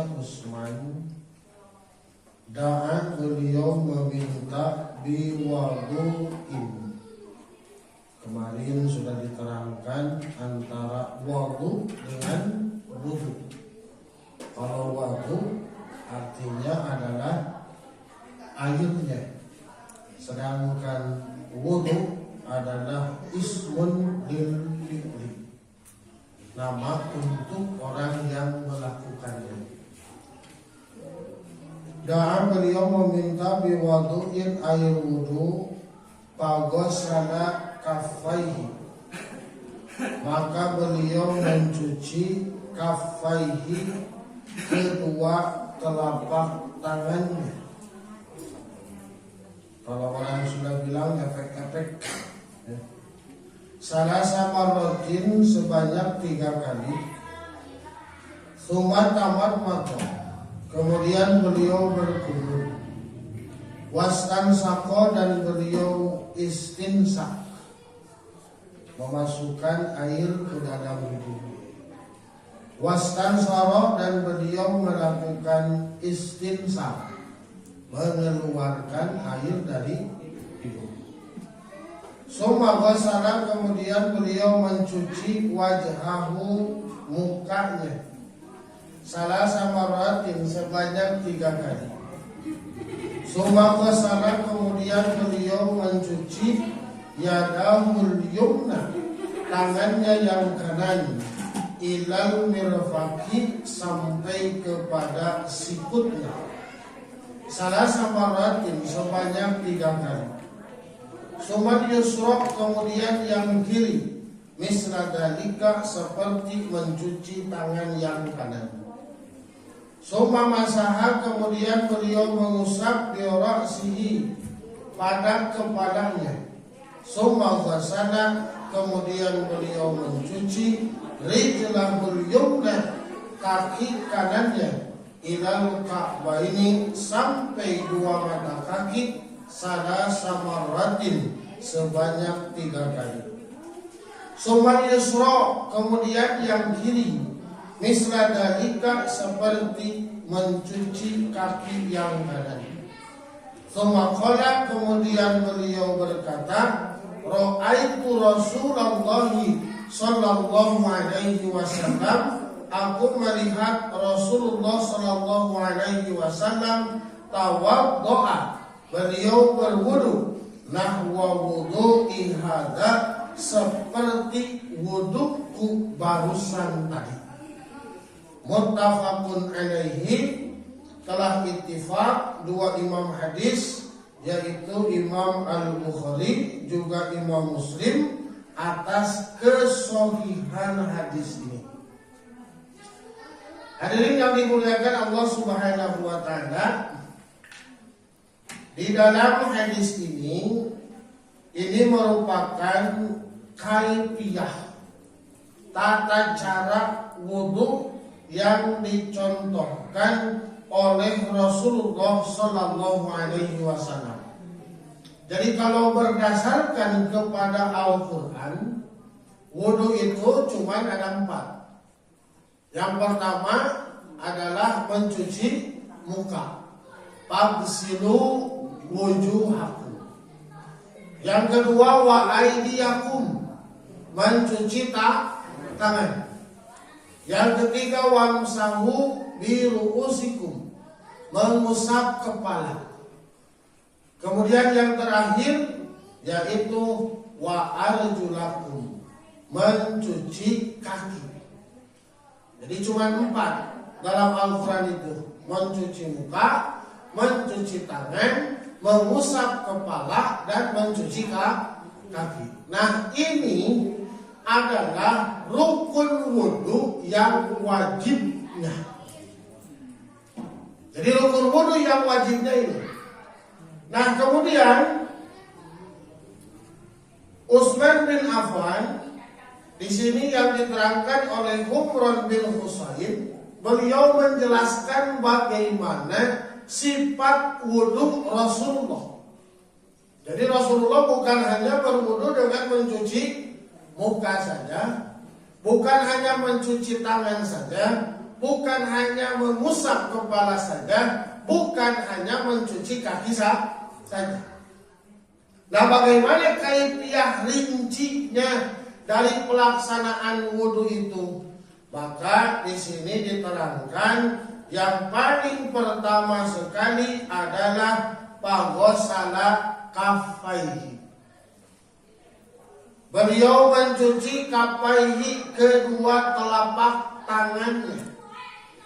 bahwasanya Utsman da'a beliau meminta biwadu'in. Kemarin sudah diterangkan antara wudu dengan wudu. Kalau wudu artinya adalah airnya, sedangkan wudu adalah ismun lil fi'li, nama untuk orang yang melakukannya. Da'a beliau meminta biwadu'in air wudu faghassala kaffaihi, maka beliau mencuci kaffaihi, kedua telapak tangannya. Kalau orang sudah bilang efek-efek, salasa marratin sebanyak 3 kali. Tsumma tamadmada, kemudian beliau berkumur. Wastansaqo, dan beliau istinsak, memasukkan air ke dalam hidung. Wastansara, dan beliau melakukan istinsak, mengeluarkan air dari hidung. Summa ghasala, kemudian beliau mencuci wajhahu, mukanya, salasa marratin sebanyak 3 kali. Summa ghasala, kemudian beliau mencuci yadahul yumna, tangannya yang kanan, ilal mirfaqi, sampai kepada sikutnya, salasa marratin sebanyak 3 kali. Summa yusra, kemudian yang kiri, misla dalika, seperti mencuci tangan yang kanan. Summa masaha, kemudian beliau mengusap bi ra'sihi, pada kepalanya. Summa ghasala, kemudian beliau mencuci rijlahul yumna, kaki kanannya, ilal ka'baini, sampai 2 mata kaki, salasa marratin sebanyak 3 kali. Summa yusra, kemudian yang kiri, misla dalika, seperti mencuci kaki yang kanan. Summa qala, kemudian beliau berkata, ra'aitu Rasulullah sallallahu alaihi wasallam, aku melihat Rasulullah sallallahu alaihi wasallam tawaddoa, beliau berwudu, nahwa wudu'i hadza, seperti wuduku barusan tadi. Muttafaqun alaihi, telah ittifaq 2 imam hadis, yaitu Imam Al-Bukhari juga Imam Muslim, atas kesohihan hadis ini. Hadirin yang dimuliakan Allah Subhanahu wa taala, di dalam hadis ini merupakan kaifiyah, tata cara wudu yang dicontohkan oleh Rasulullah sallallahu alaihi wasallam. Jadi kalau berdasarkan kepada Al-Qur'an, wudu itu cuma ada 4. Yang pertama adalah mencuci muka, fagsilu wujuhakum. Yang kedua wa aydiyakum, mencuci tangan. Yang ketiga wamsahu bi ru'usikum, mengusap kepala. Kemudian yang terakhir yaitu wa arjulakum, mencuci kaki. Jadi cuma 4 dalam Al-Quran itu, mencuci muka, mencuci tangan, mengusap kepala, dan mencuci kaki. Nah, ini adalah rukun wudu yang wajibnya. Jadi rukun wudu yang wajibnya ini. Nah, kemudian Utsman bin Affan di sini yang diterangkan oleh Humran bin Husain, beliau menjelaskan bagaimana sifat wudu Rasulullah. Jadi Rasulullah bukan hanya berwudu dengan mencuci muka saja, bukan hanya mencuci tangan saja, bukan hanya mengusap kepala saja, bukan hanya mencuci kaki saja. Nah, bagaimana kaifiah rincinya dari pelaksanaan wudhu itu? Maka di sini diterangkan yang paling pertama sekali adalah paghosala kaffaihi. Beliau mencuci kaffaihi, kedua telapak tangannya.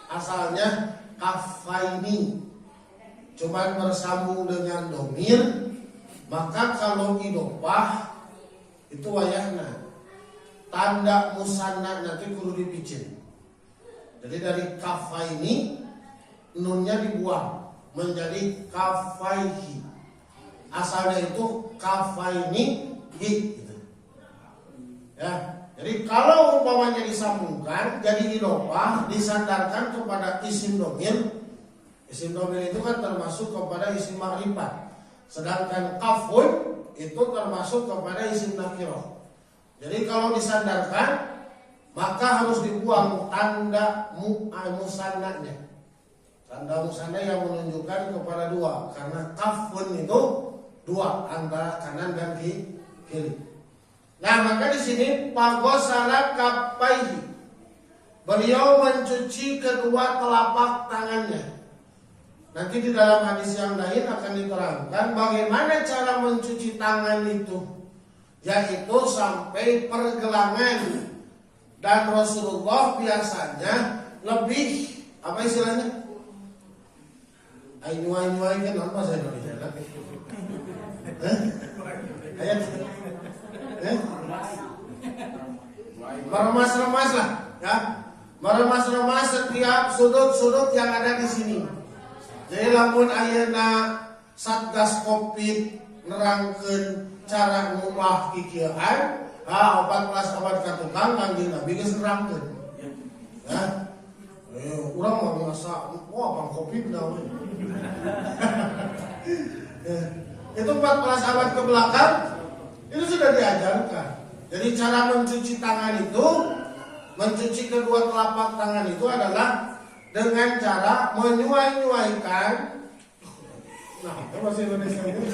Asalnya kaffaini, cuman bersambung dengan domir. Maka kalau idopah itu wayahna tanda musanna nanti kudu dipicin. Jadi dari kaffaini nunnya dibuang menjadi kaffaihi. Asalnya itu kaffaini gitu. Ya, jadi kalau umpamanya disambungkan jadi idopah, disandarkan kepada isim domir. Isim domir itu kan termasuk kepada isim ma'rifat. Sedangkan kafun itu termasuk kepada isim nakirah. Jadi kalau disandarkan maka harus dibuang tanda musannanya. Tanda musanna yang menunjukkan kepada dua, karena kafun itu dua antara kanan dan kiri. Nah, maka di sini paghosala kaffaihi. Beliau mencuci kedua telapak tangannya. Nanti di dalam hadis yang lain akan diterangkan bagaimana cara mencuci tangan itu, yaitu sampai pergelangan. Dan Rasulullah biasanya lebih apa istilahnya? Nyuai kan apa saya Indonesia? Ayat meremas-remas lah, ya. Meremas-remas setiap sudut-sudut yang ada di sini. Jadi lamun ayeuna Satgas Covid nerangkeun cara ngubah kikieuan, 14 abad ka tukang kangjeng Nabi geus nerangkeun. Ya. Urang mah biasa, wah Covid na we. Itu 14 abad ke belakang itu sudah diajarkan. Jadi cara mencuci tangan itu, mencuci kedua telapak tangan itu adalah dengan cara menyuai-nyuaikan. Nah, itu masih Indonesia ini.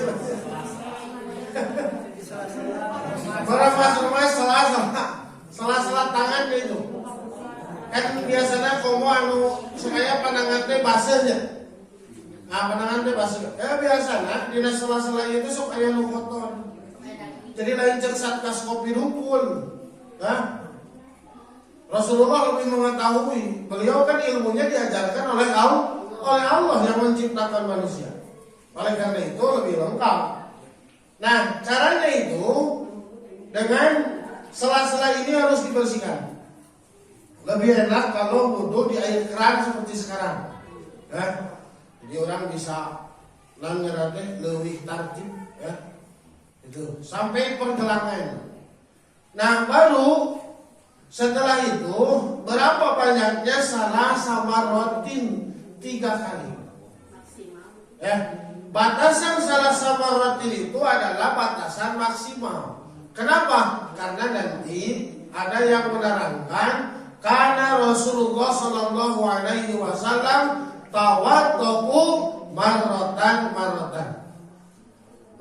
Meremas-remas sela-sela tangan itu. Kan biasanya komo anu supaya pandangan teh basahnya. Nah, pandangan teh basah. Biasanya dina sela-sela itu sok aya nu kotor. Jadi lain cek Satgas Covid rumpul. Nah, Rasulullah lebih mengetahui. Beliau kan ilmunya diajarkan oleh Allah yang menciptakan manusia. Oleh karena itu lebih lengkap. Nah, caranya itu dengan sela-sela ini harus dibersihkan. Lebih enak kalau wudhu di air keran seperti sekarang. Ya. Jadi orang bisa nangeratnya lebih tartib, ya. Itu sampai pergelangan. Nah, baru setelah itu berapa banyaknya salah sama rotin 3 kali. Ya, batasan salah sama rotin itu adalah batasan maksimal. Kenapa? Karena nanti ada yang menerangkan karena Rasulullah Shallallahu Alaihi Wasallam tawaddu marrotan.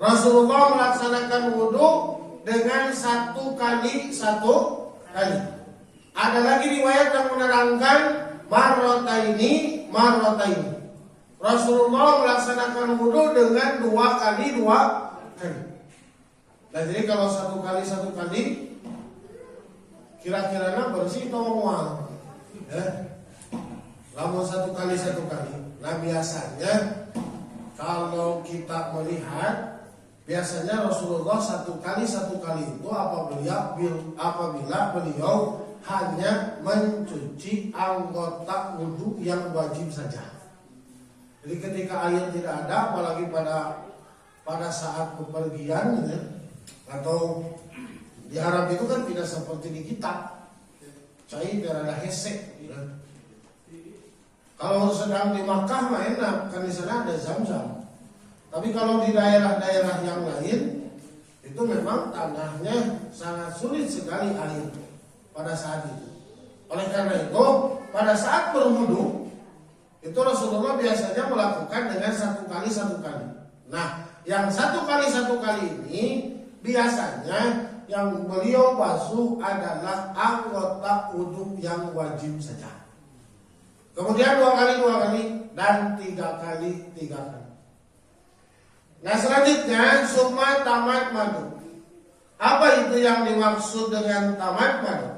Rasulullah melaksanakan wudhu dengan 1 kali 1 kali. Ada lagi riwayat yang menerangkan marrotaini. Rasulullah melaksanakan wudhu dengan 2 kali 2 kali. Nah, jadi kalau 1 kali 1 kali, kira-kira bersih atau mual? Lamun 1 kali 1 kali. Nah, biasanya kalau kita melihat, biasanya Rasulullah 1 kali 1 kali itu apabila beliau hanya mencuci anggota wudhu yang wajib saja. Jadi ketika air tidak ada, apalagi pada saat bepergian, ya, atau di Arab itu kan tidak seperti di kita, cair ada hesek. Ya. Kalau sedang di Makkah mah enak, kan di sana ada Zam-Zam. Tapi kalau di daerah-daerah yang lain itu memang tanahnya sangat sulit sekali air pada saat itu. Oleh karena itu, pada saat berwudu itu Rasulullah biasanya melakukan dengan satu kali. Nah, yang satu kali ini biasanya yang beliau basuh adalah anggota wudu yang wajib saja. Kemudian 2 kali dan 3 kali. Nah, selanjutnya summa tamat madu. Apa itu yang dimaksud dengan tamat madu?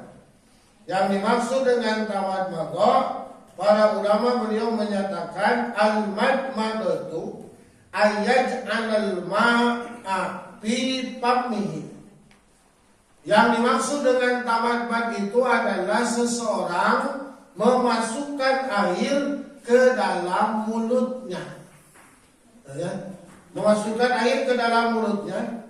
Yang dimaksud dengan tamat madu, para ulama beliau menyatakan al-madmadatu ayaj'alal ma'a fi famihi. Yang dimaksud dengan tamat mad itu adalah seseorang memasukkan air ke dalam mulutnya. Ya, memasukkan air ke dalam mulutnya.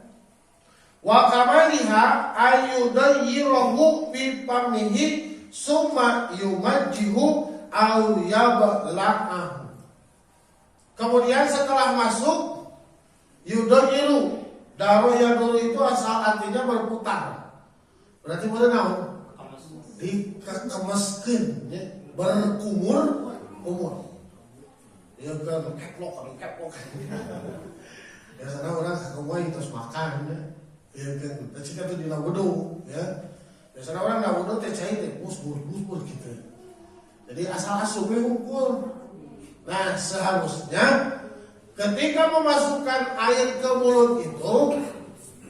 Wa kamaliha ayudayyirahu fi famihi summa yumajjihu aw yabla'ahu. Kemudian setelah masuk yudayyiru, daro yaduru itu asal artinya berputar. Berarti berenang dikemeskeun ya, berkumur. Ya kan keplok. Ya sana orang kekumai terus makan ya. Ya kan, jika itu di wudu ya. Biasanya orang na wudu teh cai teh bus gitu. Jadi asal asup ukur. Nah, seharusnya ketika memasukkan air ke mulut itu,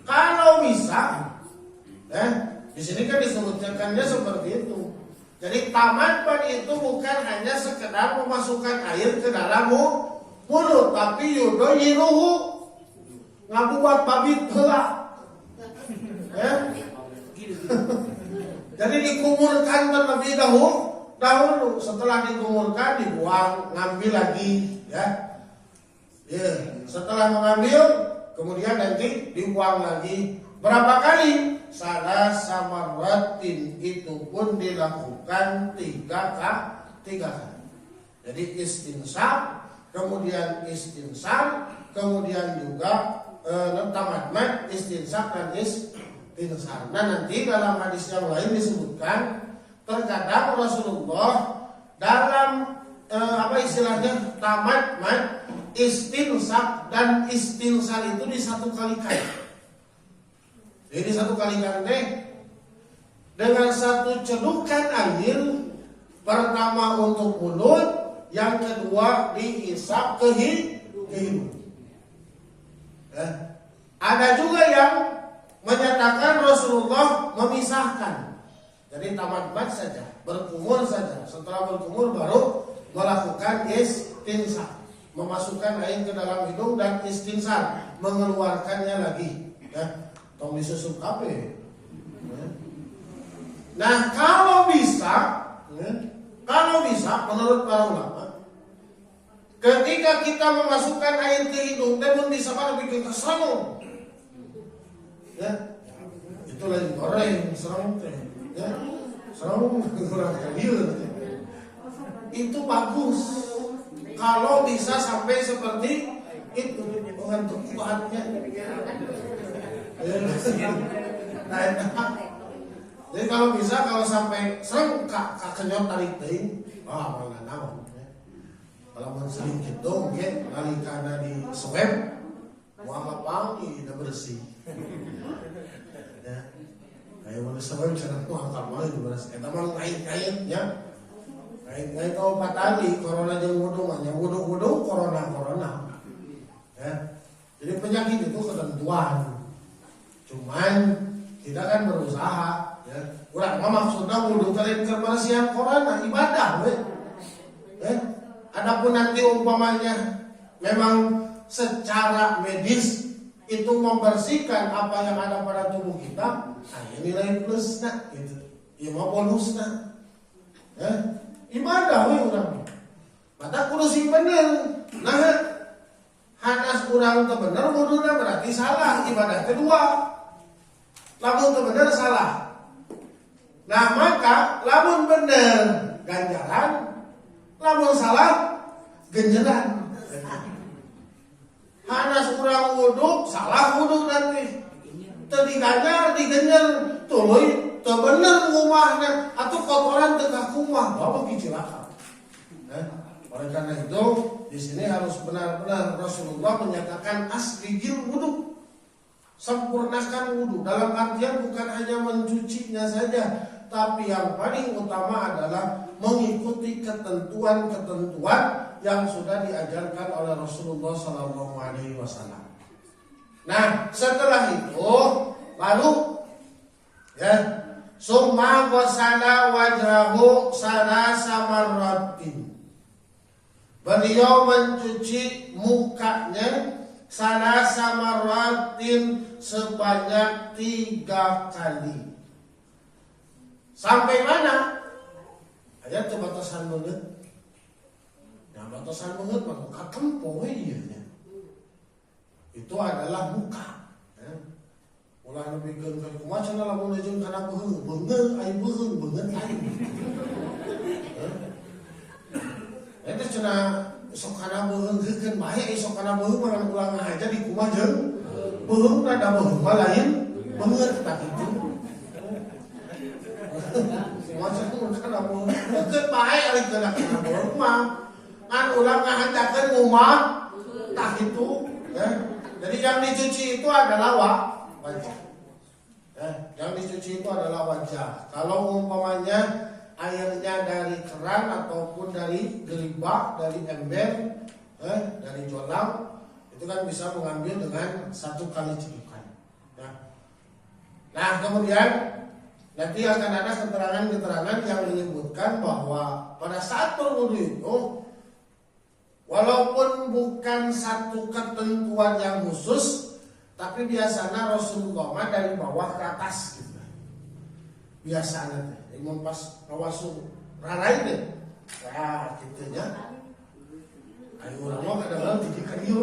kalau bisa, di sini kan disebutkannya seperti itu. Jadi tamat mad itu bukan hanya sekedar memasukkan air ke dalam mulut, tapi yudayiruhu ngabuat babit heula. Jadi dikumurkan terlebih dahulu. Setelah dikumurkan dibuang, ngambil lagi ya. Setelah mengambil kemudian nanti dibuang lagi. Berapa kali? Salah samaratin, itu pun dilakukan 3 kali. Jadi istinsaq, kemudian istinsar, kemudian juga tamat mad, istinsaq dan istinsar. Nah, nanti dalam hadis yang lain disebutkan terkadang Rasulullah dalam tamat mad, istinsaq dan istinsar itu di 1 kali. Jadi 1 kali dengan 1 celukan air, pertama untuk mulut, yang kedua dihisap ke hidung. Ada juga yang menyatakan Rasulullah memisahkan. Jadi tamat mad saja, berkumur saja. Setelah berkumur baru melakukan istinsaq, memasukkan air ke dalam hidung, dan istinsar, mengeluarkannya lagi. Ya, tong disusup kape. Nah, kalau bisa menurut para ulama, ketika kita memasukkan air ke hidung, namun bisa bikin keserong. Ya, itu lagi goreng serong teh. Ya, serong kurang kecil. Itu bagus. Kalau bisa sampai seperti itu, bukan tukuannya. Jadi kalau bisa, kalau sampai serem kenyot tarik teuing, mana naon. Kalau mun sedikit dong, ya, nalikana di swab, mau ngapain udah bersih. Ya, kayak mana swab cara mau ngapain udah bersih. Kita mau kait ya, kait kalau 4 kali corona jeung wudu mah, wudu corona. Ya, jadi penyakit itu ketentuan. Cuman kita kan berusaha, ya. Urang mah maksudna wudu kalian kebersihan corona, ibadah we. Adapun nanti umpamanya memang secara medis itu membersihkan apa yang ada pada tubuh kita, ini nilai plusna gitu. Ya mah bonusna. Ya, ibadah we urang. Mata kudu sing bener. Nah, hanas urang teu bener wuduna berarti salah ibadah kedua. Lamun teu bener salah. Nah, maka lamun bener ganjaran, lamun salah genjeran. Hanas urang wudu, salah wudu nanti. Teu diganjar, digenjer, tuluy teu bener ngumahna atuh kotoran teu kakumah bawa kecilaka. Oleh karena itu di sini harus benar-benar Rasulullah menyatakan asbigil wudu, sempurnakan wudu, dalam artian bukan hanya mencucinya saja, tapi yang paling utama adalah mengikuti ketentuan-ketentuan yang sudah diajarkan oleh Rasulullah SAW. Nah, setelah itu baru summa ghasala wajhahu salasa marratin. Beliau mencuci mukanya salasa marratin sebanyak 3 kali. Sampai mana? Aya teu batasan beungeut. Nah, batasan beungeut mah katempo we ieu nya. Itu adalah muka. Ulah nebikeun ka kumaha cenah lamun jeung kana beungeut, beungeut aya beungeut lain. Eta cenah sok kana beungeutkeun bae sok kana beungeut mah ulah ngahaja di kumaha jeung beungeut da beungeut mah lain beungeut tak kitu. Macam tu kana beungeut deukeut bae ari kana beungeut mah kan ulah ngahandakeun rumah tak kitu. Jadi yang dicuci itu adalah wajah. Yang dicuci itu adalah wajah. Kalau umpamanya airnya dari keran ataupun dari geribah, dari ember, dari jolang, itu kan bisa mengambil dengan 1 kali cipukan. Nah, kemudian nanti akan ada keterangan-keterangan yang menyebutkan bahwa pada saat berwudu itu, walaupun bukan satu ketentuan yang khusus, tapi biasanya Rasulullah mah dari bawah ke atas gitu. Biasanya imam pas ngawasu rarai deh. Nah, gitu nya. Ayo urang mah kadang-kadang di dieu.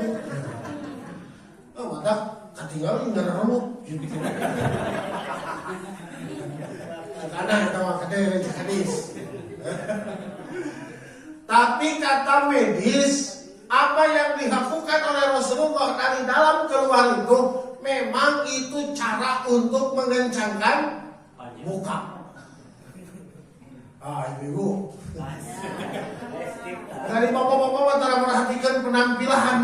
Matak katinggal ninggal rambut gitu. Karena eta mah kade hadis. Tapi kata medis, apa yang dilakukan oleh Rasulullah dari dalam keluar itu memang itu cara untuk mengencangkan muka. Ibu. Dari bapak-bapak antara merhatikan penampilan.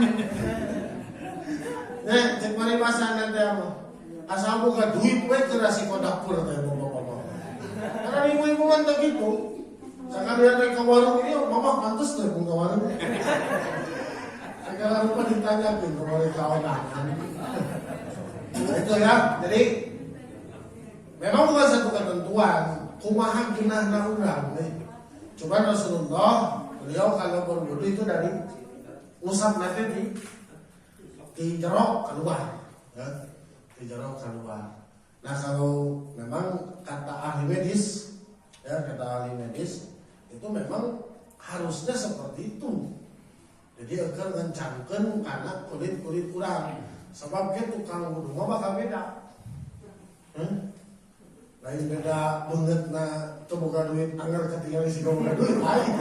Cek mari masak nanti apa? Asal buka duit we ke resiko dapur teh bapak-bapak. Karena ibu-ibu kan tak gitu. Sekarang dia naik ke warung ini, mama pantas deh ke warung. Segala rupa ditanyakin kemarin kawanan. Itu ya. Jadi memang bukan satu ketentuan. Kumaha ginahna urang. Coba Rasulullah beliau kalau berwudu itu dari usap nanti di jerok keluar, di jerok keluar. Nah kalau memang kata ahli medis, kata ahli medis itu memang harusnya seperti itu. Jadi agar ngencangkeun karena kulit urang. Sebab ke tukang wudu mah bakal beda. Lain beda beungeutna teu boga duit anggar ketinggalan si boga duit lain.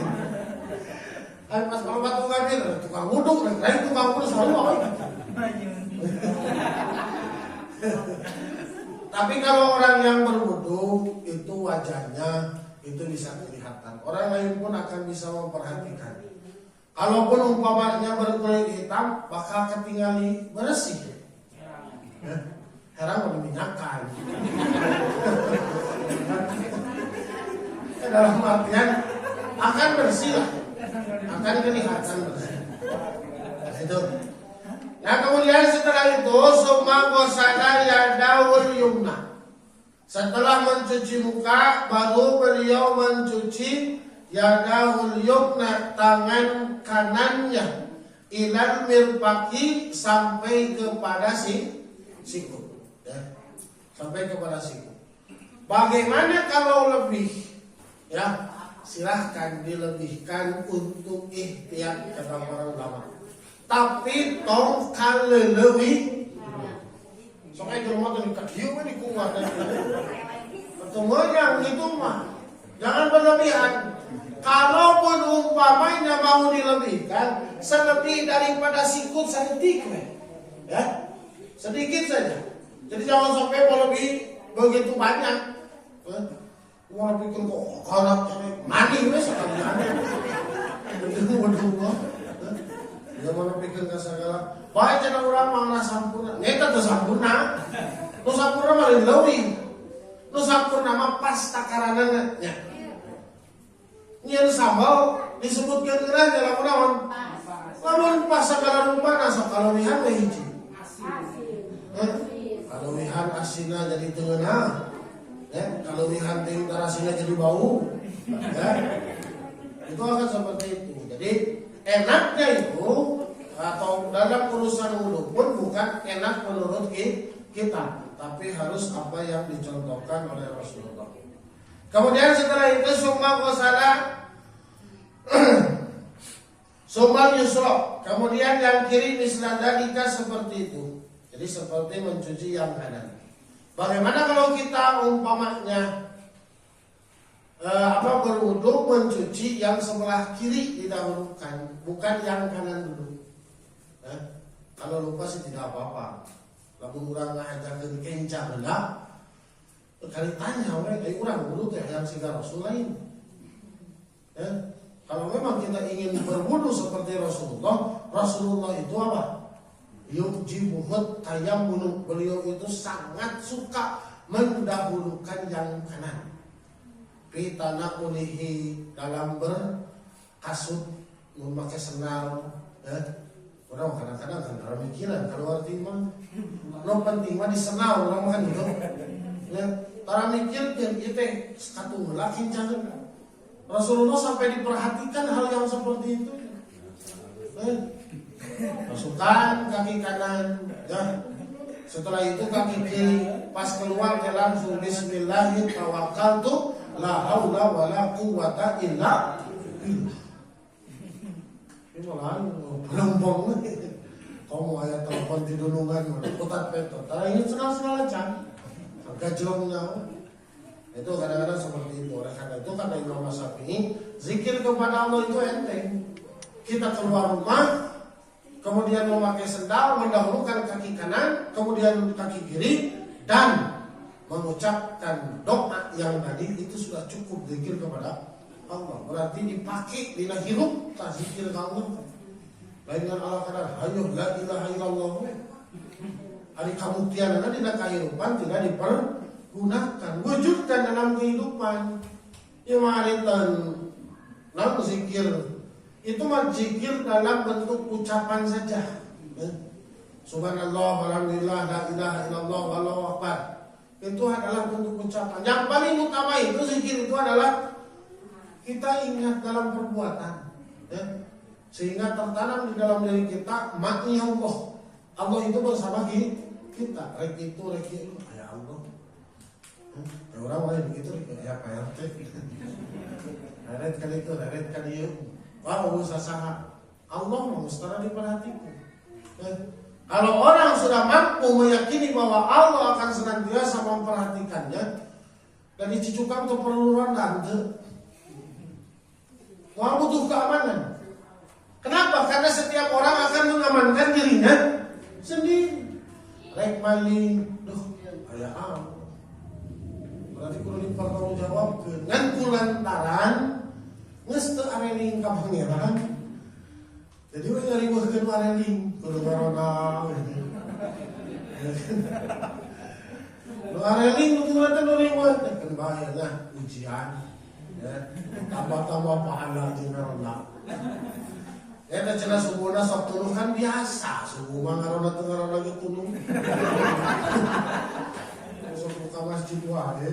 Kan pas kalau batu ngabir tukang wudu lain tukang wudu semua. Tapi kalau orang yang berwudu itu wajahnya itu bisa kelihatan. Orang lain pun akan bisa memperhatikan. Kalaupun umpamanya berkulit hitam, bakal ketinggali bersih. Herang udah minyakan. Dalam artian akan bersih lah, akan kelihatan bersih. Itu. Nah kemudian setelah itu summa ghasala yadaul yumna. Setelah mencuci muka, baru beliau mencuci yadaul yumna, tangan kanannya, ilal mirfaqi, sampai kepada siku. Sampai kepada siku. Bagaimana kalau lebih? Ya, silahkan dilebihkan untuk ihtiyat kata para ulama. Tapi tong kaleuleui. Soalnya di rumah tadi kakiu mah dikuat. Pertemuan itu mah jangan berlebihan. Kalaupun umpamanya mau dilebihkan, selebih daripada sikut sedikit, ya, sedikit saja. Jadi jangan sampai lebih begitu banyak. Wah pikir kok kalap mandi wes sekalian. Waduh. Ya mana pikir ka segala. Bae cenah urang mangna sampurna. Nyata teu sampurna. Nu sampurna mah leuwih. Nu sampurna mah pas takaranana nya. Nyen sambal disebutkeun geurang dalam naon? Lamun pas sagala rupana sok kaleuwihan we hiji. Kaleuwihan asinna jadi teu ngeunah. Ya, kaleuwihan teh tarasina jadi bau. Ya. Itu akan seperti itu. Jadi enaknya itu atau dalam urusan wudu pun bukan enak menurut kita, tapi harus apa yang dicontohkan oleh Rasulullah. Kemudian setelah itu summa qasala summa yusra, kemudian yang kiri misladalika seperti itu. Jadi seperti mencuci yang kanan. Bagaimana kalau kita umpamanya berwudu mencuci yang sebelah kiri didahulukan, bukan yang kanan dulu. Kalau lupa sih tidak apa-apa. Lamun urang ngajakeun kencang hendak kali tanya we urang wudu teh yang siga Rasul lain. Kalau memang kita ingin berwudu seperti Rasulullah itu apa? Yujibuhut tayammum, beliau itu sangat suka mendahulukan yang kanan. Pitana ulihi dalam berkasut memakai sendal. Orang kadang-kadang kan cara mikiran kalau arti mah lo penting mah di sendal orang makan gitu. Ya, cara mikir jeung ieu teh satunggal kincangan. Rasulullah sampai diperhatikan hal yang seperti itu. Masukkan kaki kanan, ya. Setelah itu kaki kiri, pas keluar jalan langsung bismillahirrahmanirrahim tawakkaltu la haula wala quwata illa billah. Ini malah belum kamu ayat telepon di dunungan, putar petot. Ini senang-senang aja, gajlongnya. Itu kadang-kadang seperti itu. Oleh karena itu kata Imam Syafi'i, zikir kepada Allah itu enteng. Kita keluar rumah, kemudian memakai sendal, mendahulukan kaki kanan, kemudian kaki kiri, dan mengucapkan doa yang tadi itu sudah cukup zikir kepada Allah. Berarti dipakai dina hirup tak zikir ke Allah. Lain dengan Allah kadang hayuh la ilaha illallah. Ari kabuktianana dina kahirupan tidak dipergunakan, wujudkan dalam kehidupan. Ieu mah aritan naon zikir. Itu mah zikir dalam bentuk ucapan saja. Subhanallah, walhamdulillah, la ilaha illallah, wallahu akbar. Itu adalah bentuk ucapan. Yang paling utama itu zikir itu adalah kita ingat dalam perbuatan, ya. Sehingga tertanam di dalam diri kita makna Allah. Allah itu bersama kita. Rek itu ya Allah. Orang lain begitu ya PRT. Eret kali itu, eret kali itu. Wah, usaha Allah mustara diperhatikan. Kalau orang sudah mampu meyakini bahwa Allah akan senantiasa memperhatikannya, dan dicucukkan untuk perluan tante, wah butuh keamanan. Kenapa? Karena setiap orang akan mengamankan dirinya sendiri. Rek maling, ayah Allah. Berarti kudu dipertanggungjawabkeun. Ngan kulantaran geus teu areling ka pangeran. Jadi we ngariweuhkeun areling kudu ngaronang. Lu areling kudu ngariweuh teh bahayana ujian. Ya, tambah-tambah pahala jeung ngaronang. Eta cenah subuhna sok tuluh kan biasa, subuh mah ngaronang teu ngaronang ge tulung. Sok buka masjid wae.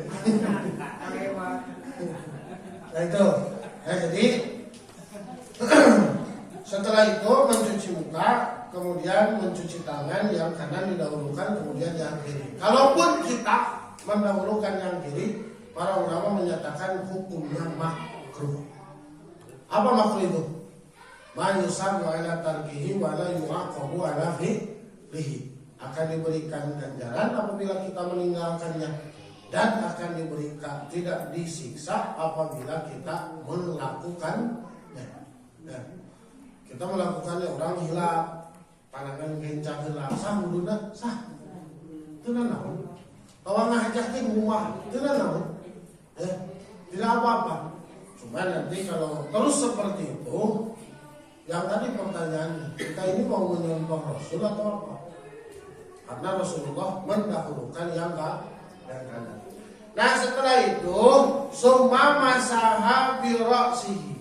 Nah itu. Jadi setelah itu mencuci muka, kemudian mencuci tangan, yang kanan didahulukan, kemudian yang kiri. Kalaupun kita mendahulukan yang kiri, para ulama menyatakan hukumnya makruh. Apa makruh itu? Ma yusabu ala tarkihi wa la yu'aqabu ala fi'lihi. Akan diberikan ganjaran apabila kita meninggalkannya, dan akan diberikan tidak disiksa apabila kita melakukannya. Ya. Kita melakukannya, orang hilap, pandangan gencang hilap, sah wuduna, sah. Teu naon. Awang ngajak teh muah, teu naon. Tidak apa-apa. Cuma nanti kalau terus seperti itu, yang tadi pertanyaannya, kita ini mau menyembah Rasul atau apa? Karena Rasulullah mendahulukan yang kanan. Nah setelah itu, summa masaha bi ra'sihi.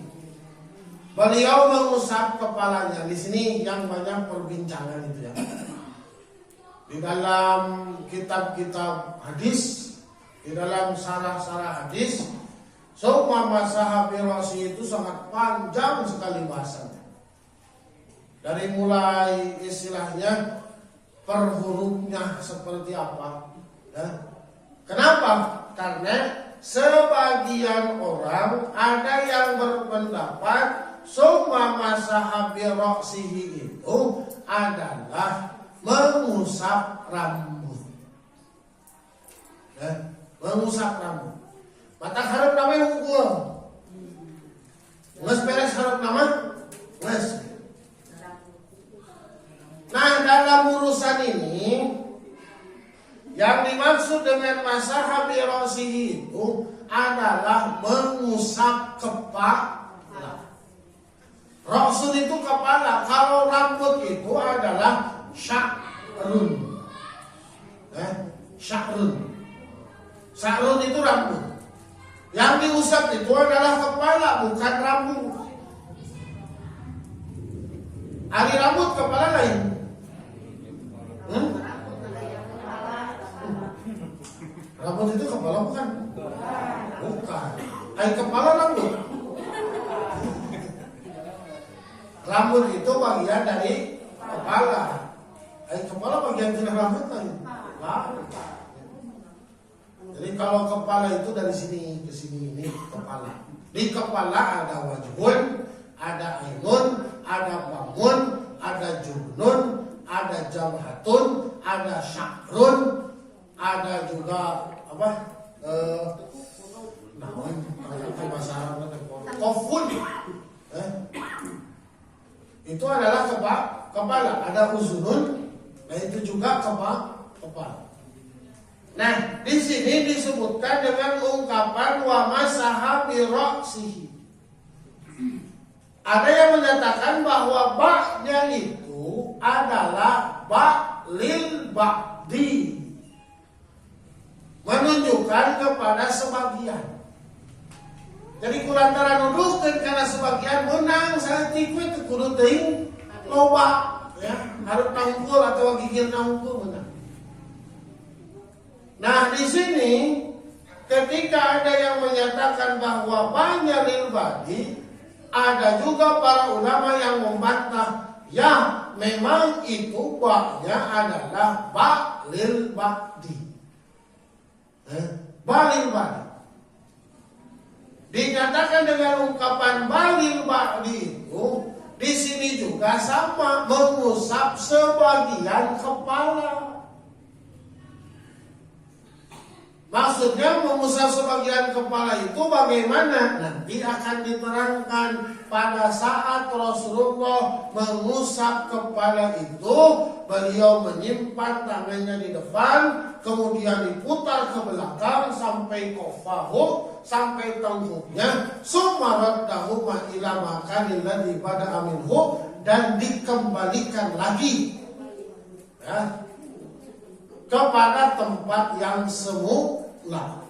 Beliau mengusap kepalanya. Di sini yang banyak perbincangan itu ya. Di dalam kitab-kitab hadis, di dalam sarah-sarah hadis, summa masaha bi ra'sihi itu sangat panjang sekali bahasannya. Dari mulai istilahnya per hurufnya seperti apa ya. Kenapa? Karena sebagian orang ada yang berpendapat summa masaha bi ra'sihi itu adalah mengusap rambut ya, mengusap rambut. Mata harap nama hukum nges beres harap nama nges. Nah dalam urusan ini yang dimaksud dengan masaha bi ra'sihi itu adalah mengusap kepala. Rasul itu kepala. Kalau rambut itu adalah sya'run. Sya'run. Sya'run itu rambut. Yang diusap itu adalah kepala, bukan rambut. Ada rambut kepala lain. Rambut itu kepala bukan? Bukan. Kepala rambut. Rambut itu bagian dari kepala. Kepala bagian dari rambut lain. Jadi kalau kepala itu dari sini ke sini, ini kepala. Di kepala ada wajhun, ada ainun, ada bangun, ada junun, ada jamhatun, ada syakrun, ada juga apa? Naon? Kalau bahasa Arab kofun. Itu adalah kepala. Ada uzunun, nah itu juga kepala. Nah, di sini disebutkan dengan ungkapan wa masaha bi ra'sihi. Ada yang menyatakan bahwa ba'nya itu adalah ba' lil ba'di, menunjukkan kepada sebagian. Jadi kulantara nuduhkeun karena sebagian menang saeutik we teu kudu teuing loba ya, harus nangkul atau gigir nangkul menang. Nah, di sini ketika ada yang menyatakan bahwa banyak lil badi, ada juga para ulama yang membantah, ya memang itu ba-nya adalah ba lil badi. Ba lil badi. Dinyatakan dengan ungkapan balil ba'di itu di sini juga sama, mengusap sebagian kepala. Maksudnya mengusap sebagian kepala itu bagaimana? Nanti akan diterangkan pada saat Rasulullah mengusap kepala itu, beliau menyimpan tangannya di depan, kemudian diputar ke belakang sampai kofahu, sampai tengkuknya, sumaraddahu ma ila makanil ladzi pada aminhu, dan dikembalikan lagi ya, kepada tempat yang semula.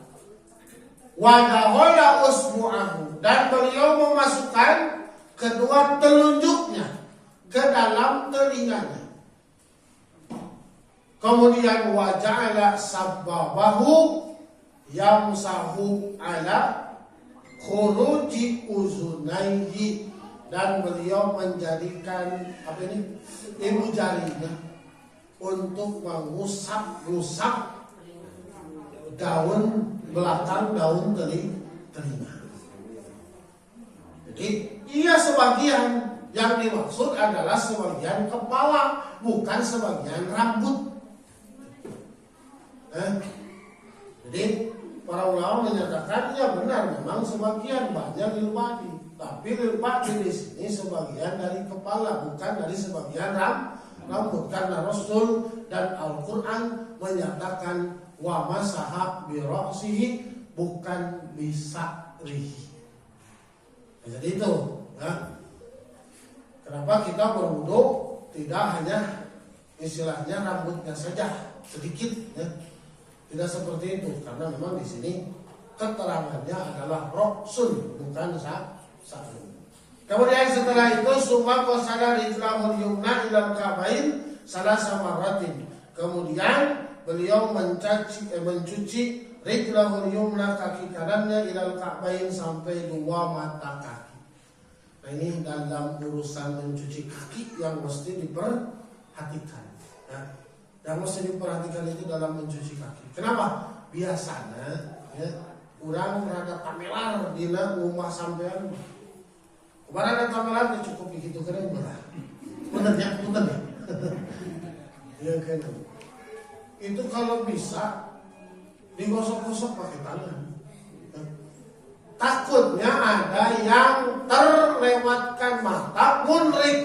Wadahola usbu'ahu, dan beliau memasukkan kedua telunjuknya ke dalam telinganya. Kemudian waja'ala sabbabahu yamsahu ala khuruji uzunaihi, dan beliau menjadikan apa ini ibu jarinya untuk mengusap-usap daun belakang daun telinga. Jadi ia sebagian, yang dimaksud adalah sebagian kepala, bukan sebagian rambut. Jadi para ulama menyatakan ya benar, memang sebagian banyak lil badi, tapi lil badi di sini sebagian dari kepala, bukan dari sebagian rambut, karena Rasul dan Al-Quran menyatakan wa masaha bi ra'sihi, bukan bisa'rih. Jadi itu, ya. Kenapa kita berwudu tidak hanya istilahnya rambutnya saja sedikit, ya. Tidak seperti itu, karena memang di sini keterangannya adalah roksun, bukan sa'run. Kemudian setelah itu summa qasada rijlahul yumna ilal ka'bain salasa marratin. Kemudian beliau mencuci rijlahul yumna, kaki kanannya, ilal ka'bain, sampai 2 mata kaki. Nah, ini dalam urusan mencuci kaki yang mesti diperhatikan, ya. Yang mesti diperhatikan itu dalam mencuci kaki. Kenapa? Biasanya, ya, kurang rada tamelar dina rumah sampean. Kemarin ada tamelan cukup begitu keren malah. Punten ya. Ya kan. Itu kalau bisa digosok-gosok pakai tangan. Takutnya ada yang terlewatkan mata, mun rek